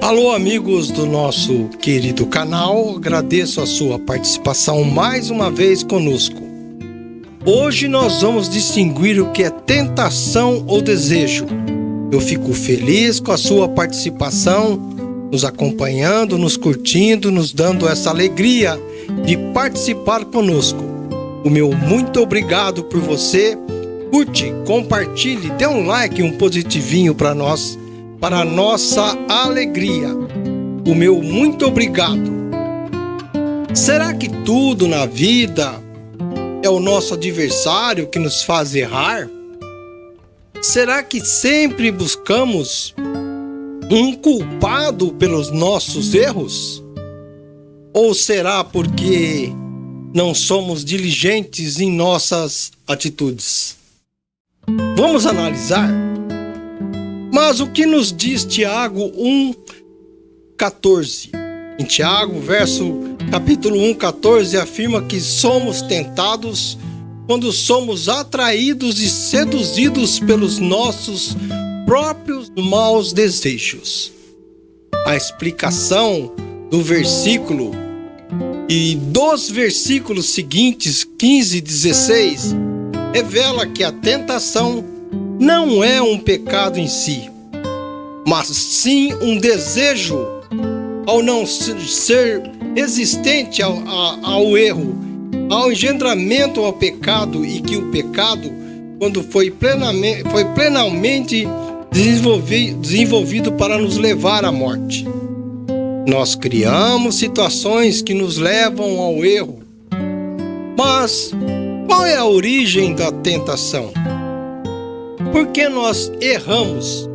Alô, amigos do nosso querido canal, agradeço a sua participação mais uma vez conosco. Hoje nós vamos distinguir o que é tentação ou desejo. Eu fico feliz com a sua participação, nos acompanhando, nos curtindo, nos dando essa alegria de participar conosco. O meu muito obrigado por você. Curte, compartilhe, dê um like, um positivinho para nós, para a nossa alegria. O meu muito obrigado. Será que tudo na vida é o nosso adversário que nos faz errar? Será que sempre buscamos um culpado pelos nossos erros? Ou será porque não somos diligentes em nossas atitudes? Vamos analisar. Mas o que nos diz Tiago 1,14? Em Tiago, capítulo 1,14, afirma que somos tentados quando somos atraídos e seduzidos pelos nossos próprios maus desejos. A explicação do versículo e dos versículos seguintes, 15 e 16, revela que a tentação não é um pecado em si, mas sim um desejo, ao não ser resistente ao erro, ao engendramento ao pecado, e que o pecado, quando foi plenamente desenvolvido para nos levar à morte. Nós criamos situações que nos levam ao erro. Mas qual é a origem da tentação? Por que nós erramos?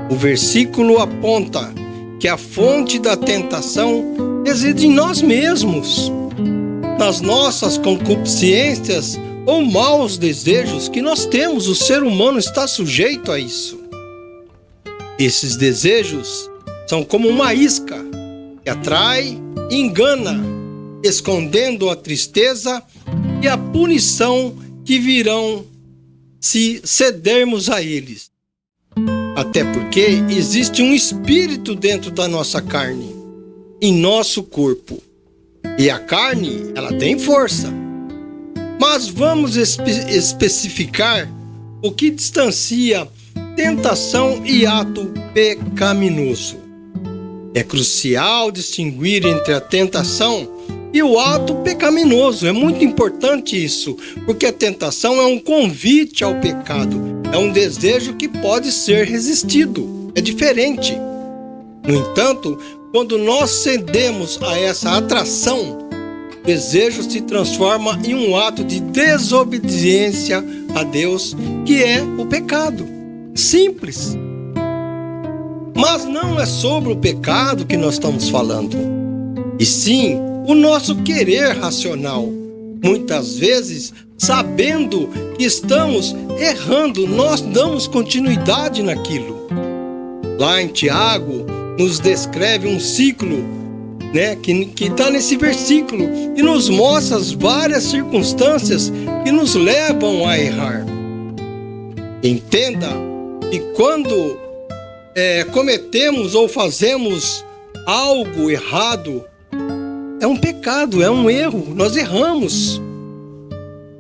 O versículo aponta que a fonte da tentação reside em nós mesmos, nas nossas concupiscências ou maus desejos que nós temos. O ser humano está sujeito a isso. Esses desejos são como uma isca que atrai e engana, escondendo a tristeza e a punição que virão se cedermos a eles. Até porque existe um espírito dentro da nossa carne, em nosso corpo. E a carne, ela tem força. Mas vamos especificar o que distancia tentação e ato pecaminoso. É crucial distinguir entre a tentação e o ato pecaminoso. É muito importante isso, porque a tentação é um convite ao pecado, é um desejo que pode ser resistido, é diferente. No entanto, quando nós cedemos a essa atração, o desejo se transforma em um ato de desobediência a Deus, que é o pecado. Simples. Mas não é sobre o pecado que nós estamos falando, e sim o nosso querer racional. Muitas vezes, sabendo que estamos errando, nós damos continuidade naquilo. Lá em Tiago, nos descreve um ciclo, que está nesse versículo, e nos mostra as várias circunstâncias que nos levam a errar. Entenda que quando cometemos ou fazemos algo errado, é um pecado, é um erro, nós erramos.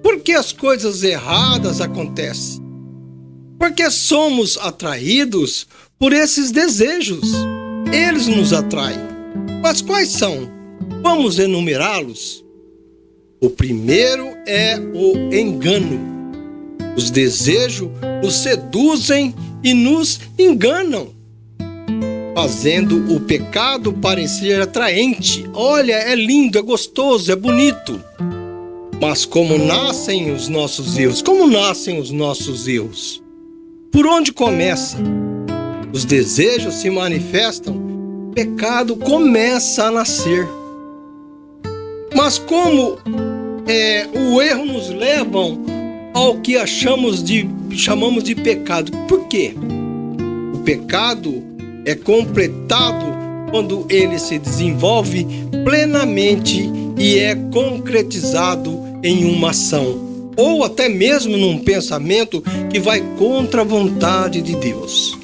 Por que as coisas erradas acontecem? Porque somos atraídos por esses desejos. Eles nos atraem. Mas quais são? Vamos enumerá-los. O primeiro é o engano. Os desejos nos seduzem e nos enganam, fazendo o pecado parecer atraente. Olha, é lindo, é gostoso, é bonito. Mas como nascem os nossos erros? Como nascem os nossos erros? Por onde começa? Os desejos se manifestam, o pecado começa a nascer. Mas como o erro nos leva ao que chamamos de pecado? Por quê? O pecado é completado quando ele se desenvolve plenamente e é concretizado em uma ação, ou até mesmo num pensamento que vai contra a vontade de Deus.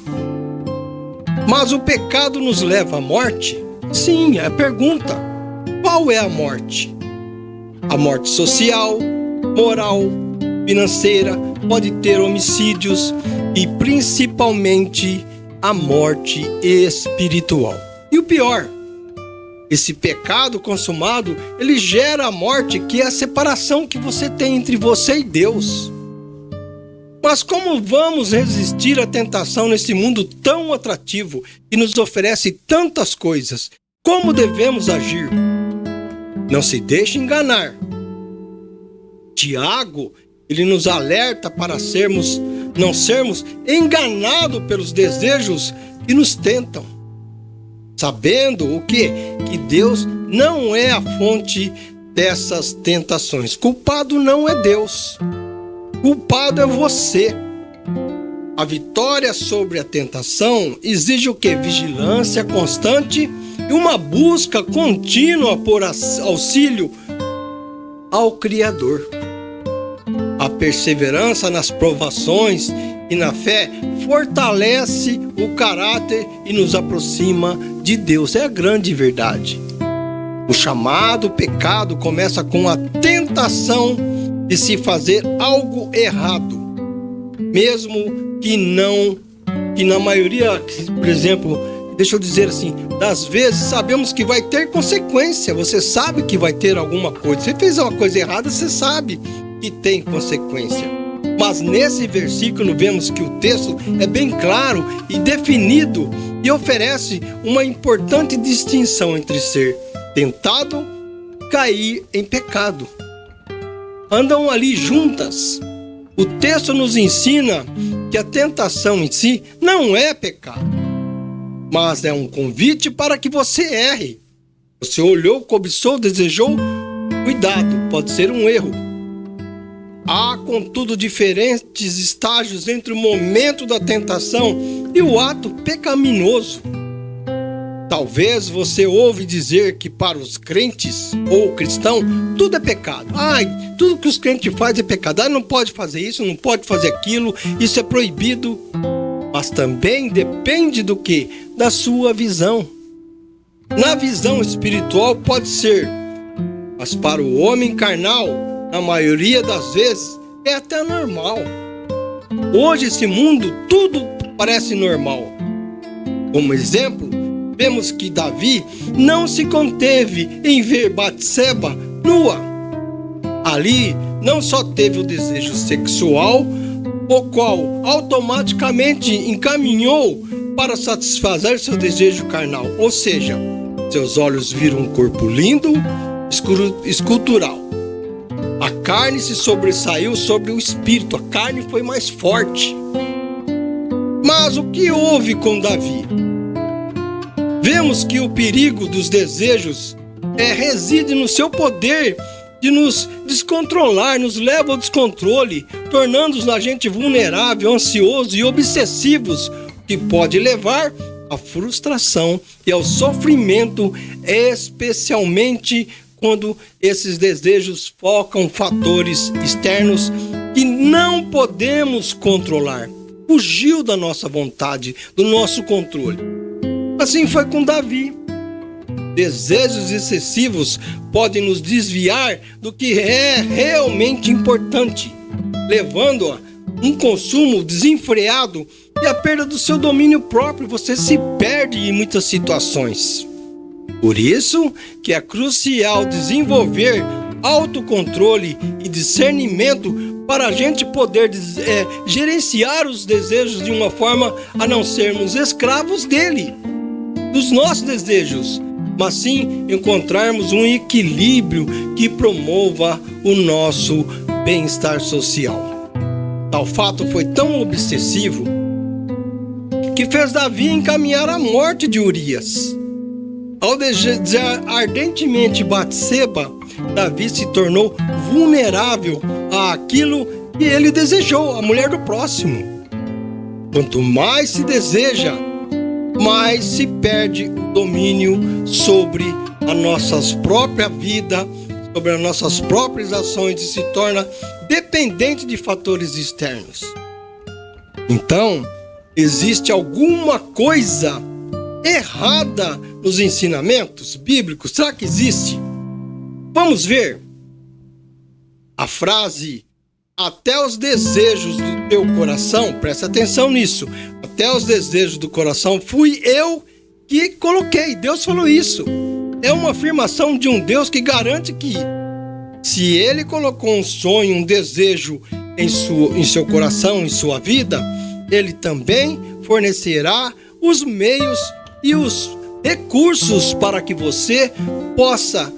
Mas o pecado nos leva à morte? Sim, é a pergunta. Qual é a morte? A morte social, moral, financeira, pode ter homicídios e principalmente a morte espiritual. E o pior, esse pecado consumado, ele gera a morte, que é a separação que você tem entre você e Deus. Mas como vamos resistir à tentação nesse mundo tão atrativo que nos oferece tantas coisas? Como devemos agir? Não se deixe enganar. Tiago, ele nos alerta para não sermos enganados pelos desejos que nos tentam. Sabendo o quê? Que Deus não é a fonte dessas tentações. Culpado não é Deus. Culpado é você. A vitória sobre a tentação exige o quê? Vigilância constante e uma busca contínua por auxílio ao Criador. A perseverança nas provações e na fé fortalece o caráter e nos aproxima de Deus. É a grande verdade. O chamado pecado começa com a tentação de se fazer algo errado, mesmo que na maioria, por exemplo, deixa eu dizer assim, das vezes sabemos que vai ter consequência. Você sabe que vai ter alguma coisa. Você fez uma coisa errada, você sabe que tem consequência. Mas nesse versículo vemos que o texto é bem claro e definido e oferece uma importante distinção entre ser tentado e cair em pecado. Andam ali juntas. O texto nos ensina que a tentação em si não é pecado, mas é um convite para que você erre. Você olhou, cobiçou, desejou, cuidado, pode ser um erro. Há, contudo, diferentes estágios entre o momento da tentação e o ato pecaminoso. Talvez você ouve dizer que para os crentes ou cristão, tudo é pecado. Tudo que os crentes fazem é pecado. Não pode fazer isso, não pode fazer aquilo, isso é proibido. Mas também depende do quê? Da sua visão. Na visão espiritual pode ser, mas para o homem carnal, na maioria das vezes, é até normal. Hoje, esse mundo, tudo parece normal. Como exemplo, vemos que Davi não se conteve em ver Batseba nua. Ali não só teve o desejo sexual, o qual automaticamente encaminhou para satisfazer seu desejo carnal. Ou seja, seus olhos viram um corpo lindo, escultural. A carne se sobressaiu sobre o espírito, a carne foi mais forte. Mas o que houve com Davi? Vemos que o perigo dos desejos reside no seu poder de nos descontrolar, nos leva ao descontrole, tornando-nos a gente vulnerável, ansioso e obsessivos, que pode levar à frustração e ao sofrimento, especialmente quando esses desejos focam fatores externos que não podemos controlar. Fugiu da nossa vontade, do nosso controle. Assim foi com Davi. Desejos excessivos podem nos desviar do que é realmente importante, levando a um consumo desenfreado e a perda do seu domínio próprio. Você se perde em muitas situações. Por isso que é crucial desenvolver autocontrole e discernimento para a gente poder gerenciar os desejos de uma forma a não sermos escravos dele, dos nossos desejos, mas sim encontrarmos um equilíbrio que promova o nosso bem-estar social. Tal fato foi tão obsessivo que fez Davi encaminhar a morte de Urias. Ao desejar ardentemente Batseba, Davi se tornou vulnerável àquilo que ele desejou, a mulher do próximo. Quanto mais se deseja, mais se perde o domínio sobre a nossa própria vida, sobre as nossas próprias ações, e se torna dependente de fatores externos. Então, existe alguma coisa errada nos ensinamentos bíblicos? Será que existe? Vamos ver a frase: até os desejos do teu coração, presta atenção nisso, até os desejos do coração fui eu que coloquei. Deus falou isso. É uma afirmação de um Deus que garante que, se Ele colocou um sonho, um desejo em seu coração, em sua vida, Ele também fornecerá os meios e os recursos para que você possa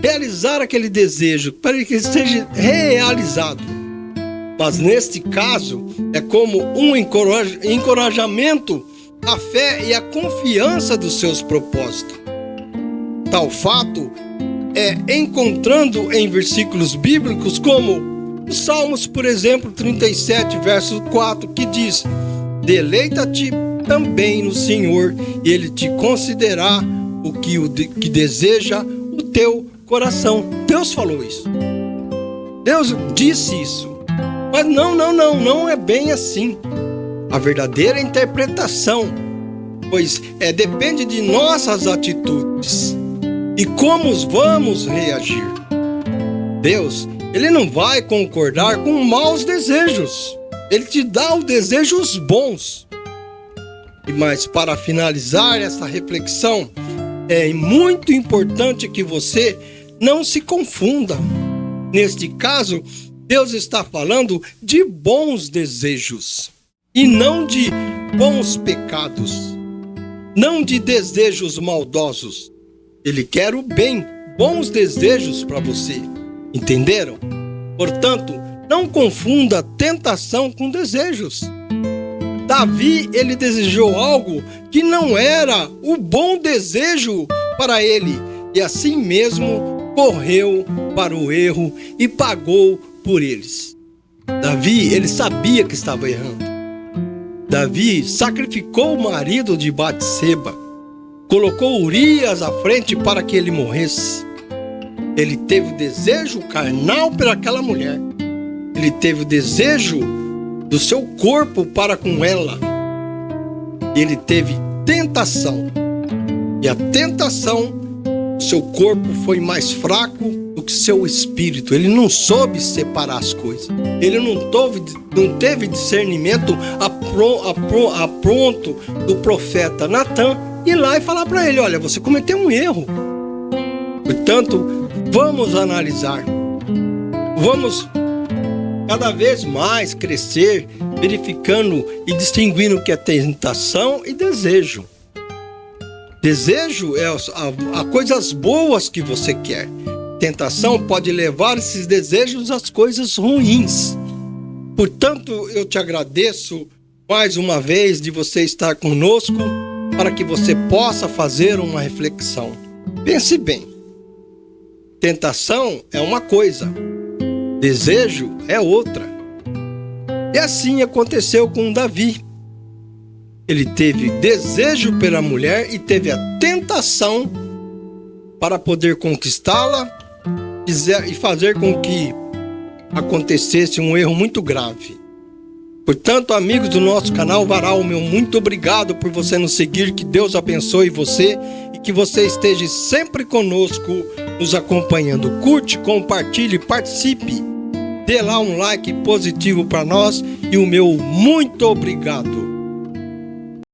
realizar aquele desejo, para que ele seja realizado. Mas neste caso, é como um encorajamento à fé e à confiança dos seus propósitos. Tal fato é encontrando em versículos bíblicos como os Salmos, por exemplo, 37, verso 4, que diz: deleita-te também no Senhor, e Ele te concederá o que deseja o teu coração. Deus falou isso. Deus disse isso. Mas não é bem assim. A verdadeira interpretação, pois depende de nossas atitudes e como vamos reagir. Deus, Ele não vai concordar com maus desejos. Ele te dá os desejos bons. Mas para finalizar essa reflexão, é muito importante que você não se confunda. Neste caso, Deus está falando de bons desejos e não de bons pecados, não de desejos maldosos. Ele quer o bem, bons desejos para você. Entenderam? Portanto, não confunda tentação com desejos. Davi, ele desejou algo que não era o bom desejo para ele, e assim mesmo correu para o erro e pagou por eles. Davi, ele sabia que estava errando. Davi sacrificou o marido de Batseba, colocou Urias à frente para que ele morresse. Ele teve desejo carnal por aquela mulher. Ele teve o desejo do seu corpo para com ela. Ele teve tentação. E a tentação, o seu corpo foi mais fraco do que seu espírito. Ele não soube separar as coisas. Ele não teve discernimento a pronto do profeta Natan ir lá e falar para ele: olha, você cometeu um erro. Portanto, vamos analisar. Vamos cada vez mais crescer, verificando e distinguindo o que é tentação e desejo. Desejo é a coisas boas que você quer. Tentação pode levar esses desejos às coisas ruins. Portanto, eu te agradeço mais uma vez de você estar conosco, para que você possa fazer uma reflexão. Pense bem. Tentação é uma coisa, desejo é outra. E assim aconteceu com Davi. Ele teve desejo pela mulher e teve a tentação para poder conquistá-la e fazer com que acontecesse um erro muito grave. Portanto, amigos do nosso canal Varal, meu muito obrigado por você nos seguir. Que Deus abençoe você e que você esteja sempre conosco, nos acompanhando. Curte, compartilhe, participe. Dê lá um like positivo para nós e o meu muito obrigado.